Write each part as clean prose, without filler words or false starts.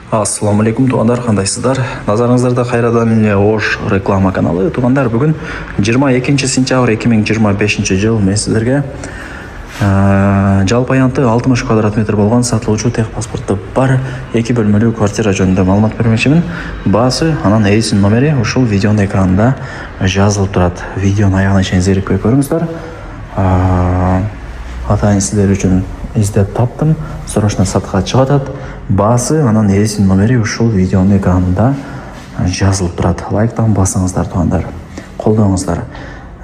Ассаламу алейкум туғандар, қандайсыздар? Назарыңыздарда қайрадан эле Ош реклама каналы. Туғандар, бүгін 22 сентябрь 2025 жыл мен сіздерге жалпы аянты 60 квадрат метр болған сатылуучу техпаспорты бар 2 бөлмөлүү квартира жөнүндө маалымат бермекчимин. Баасы анан эсин номери ушул видеонун экранында жазылып турат. Видеонун аягына чейин зерикпей көрүңүздөр. Атайын сиздер үчүн издеп таптым. Срочно сатка чыгып атат. Баасы анан эсин номери ушул видеонун экранында жазылып турат. Лайктан басыңыздар туғандар. Колдоңуздар.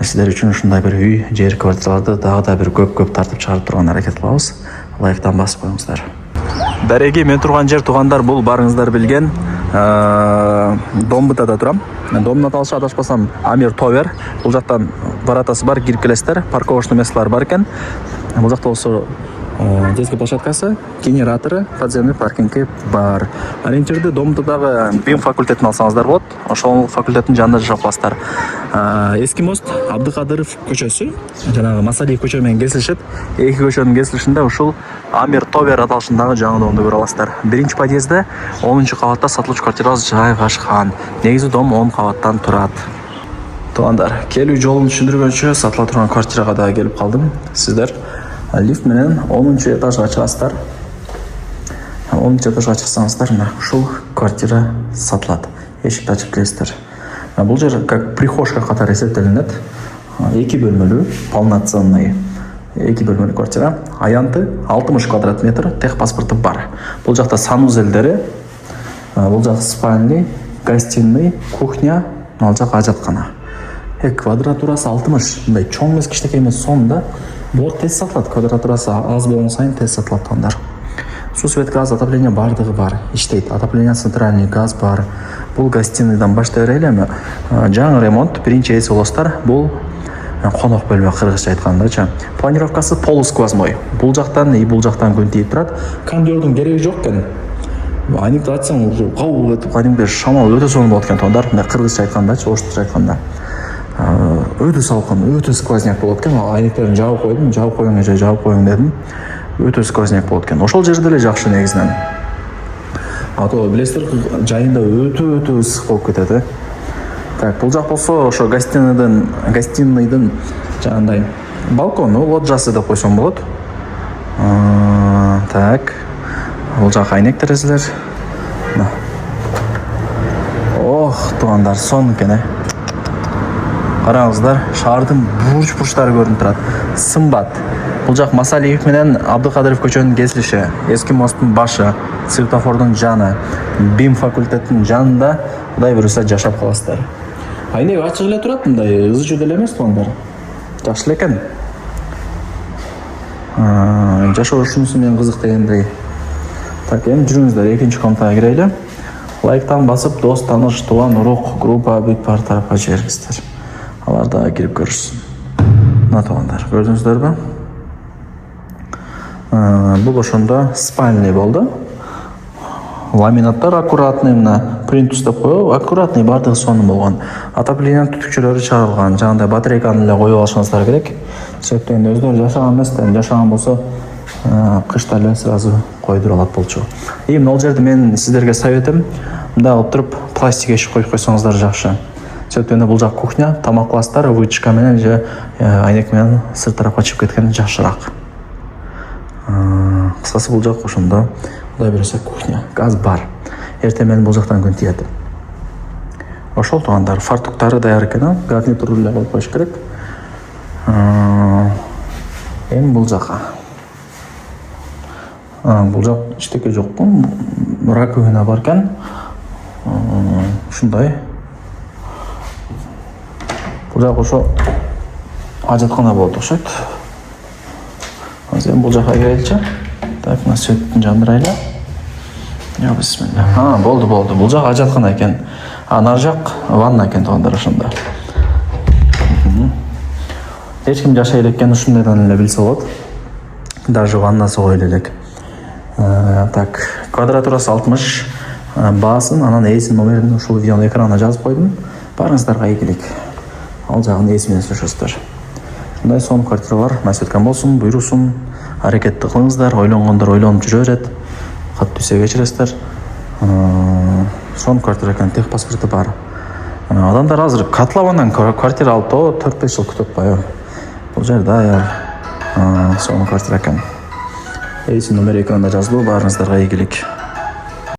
Сиздер үчүн ушундай бир үй, жер, квартираларды дагы да бир көп тартып чыгарып турган аракет кылабыз. Лайктан басып коюңуздар. Дареги, мен турган жер туғандар бул барыңыздар билген Домбытада турам. Домдун аталышы адашпасам Амир Товер. Бул жактан воротасы бар, кирип келесиздер. Парковочный местолор бар экен. Бул жакта болсо детский площадкасы, генераторы, подземный паркинги бар. Ориентирди Домбытадагы БИМ факультетин алсаңыздар болот. Ошол факультеттин жанында жашап каласыздар. Эски мост Абдыкадыров көчөсү, жанагы Масалиев көчө менен кесилишет. Эки көчөнүн кесилишинде ушул Амир Товер аталышындагы жаңы домду көрө аласыздар. Биринчи подъездде 10-чы кабатта сатылуучу квартирабыз жайгашкан. Негизи дом 10 кабаттан турат. Туғандар, келүү жолун түшүндүргөнчө сатыла турган квартирага да келип калдым. Сиздер лифт менен 10-чы этажга чыгасыздар. 10-чы этажга чыксаңыздар, ушул квартира сатылат. Эшикти ачып киресиздер. Бул жер как прихожка катары эсептелинет. 2 бөлмөлүү, полноценный 2 бөлмөлүү квартира. Аянты 60 квадрат метр, техпаспорты бар. Бул жакта санузелдери, бул жак спальный, гостиный, кухня, ал жак ажаткана. Квадратурасы 60, мындай чоң эмес, кичинекей эмес, сонда бул тез сатылат. Квадратурасы аз болгон сайын тез сатылат тугандар. Суу, свет, газ, отопление бардыгы бар, иштейт. Отопление центральный, газ бар. Бул гостиныйдан баштай берели. Жаңы ремонт, биринчи эси болосуздар. Бул конок бөлмө, кыргызча айткандачы. Планировкасы полусквозной. Бул жактан и бул жактан күн тийип турат. Кондёрдун кереги жок экен. Айнекти айтсаң, уже кабыл этип, кадимки шамал өтө сонун болот экен тугандар. Кыргызча айткандачы, орусча айтканда. Өтө салкын, өтө сквозняк болот экен. Айнектерин жаап койдум, жаап коюң дедим. Өтө сквозняк болот экен. Ошол жерде эле жакшы негизинен. То билесиздер, жайында өтө ысык болуп кетет. Так, бул жак болсо ошо гостиныйдын жагындай балкону, лоджасы деп койсоң болот. Так. Бул жак айнек терезелер. Ох, тугандар, сонун экен. Караңыздар, шаардын бурч-бурчтары көрүнүп турат. Сымбат. Бул жак Масалиев менен Абдыкадыров көчөнүн кесилиши, эски мосттун башы, светофордун жаны, БИМ факультеттин жанында Кудай буюрса жашап каласыздар. Айнек ачык эле турат, мындай ызы-чуу деле эмес тугандар. Жакшы эле экен. Жашоо ушунусу менен кызык дегендей. Так, эми жүрүңүздөр, экинчи комнатага кирели. Лайктан басып, дос, тааныш, тууган, урук, группа, бүт бар тарапка жибериңиздер. Алар да кирип көрүшсүн. Мына тугандар, көрдүңүздөрбү? Бул ошондо спальный болду. Ламинаттар аккуратный, мына плинтус деп коебу, аккуратный, бардыгы сонун болгон. Отопление түтүкчөлөрү чыгарылган. Жагындай батарейканы эле коюп алышыңыздар керек. Себептен өздөрү жашаган эместен, жашаган болсо кышта эле сразу койдуруп алат болчу. Эми ал жерде мен сиздерге советим, мындай кылып туруп пластик эшик коюп койсоңуздар жакшы. Себептен бул жак кухня, тамак кыласыздар, вытяжка менен же айнек менен сырт тарапка чыгып кеткен жакшыраак. Кыскасы бул жак ошондо Кудай буюрса кухня, газ бар. Эртең менен бул жактан күн тиет. Ошол тугандар, фартуктары даяр экен, гарнитур эле коюп коюш керек. Эми бул жака. Бул жак эчтеке жокпу, раковина бар экен. Ушундай. Бул жак ошо ажаткана болот окшойт. Азыр бул жака киреличи. Так, мына светтин жандырайлы. Я бисмилля. Болду. Бул жак ажаткана экен. Ана жак ванна экен тугандар ошондо. Эч ким жашай элеккен ушундайдан эле билсе болот. Даже ваннасы коюлу элек. Так, квадратурасы 60, баасын, анан эсин номерин ушул видеонун экранына жазып койдум. Барыңыздарга ийгилик. Ал жагын эси менен сүрөсүздөр. Мындай сонун квартиралар насип эткөн болсун, буйрусун. Аракетти кылыңыздар, ойлонгондор ойлонуп жүрө берет. Кат түсе кечиресиздер. Шон квартира екен, тех паспорты бар. Адамдар азыр котловандан квартира алып то 4-5 жыл күтөт баю. Бул жерде аял шон квартира екен. Эйсин номер экранында жазылуу, баарыңыздарга ийгилик.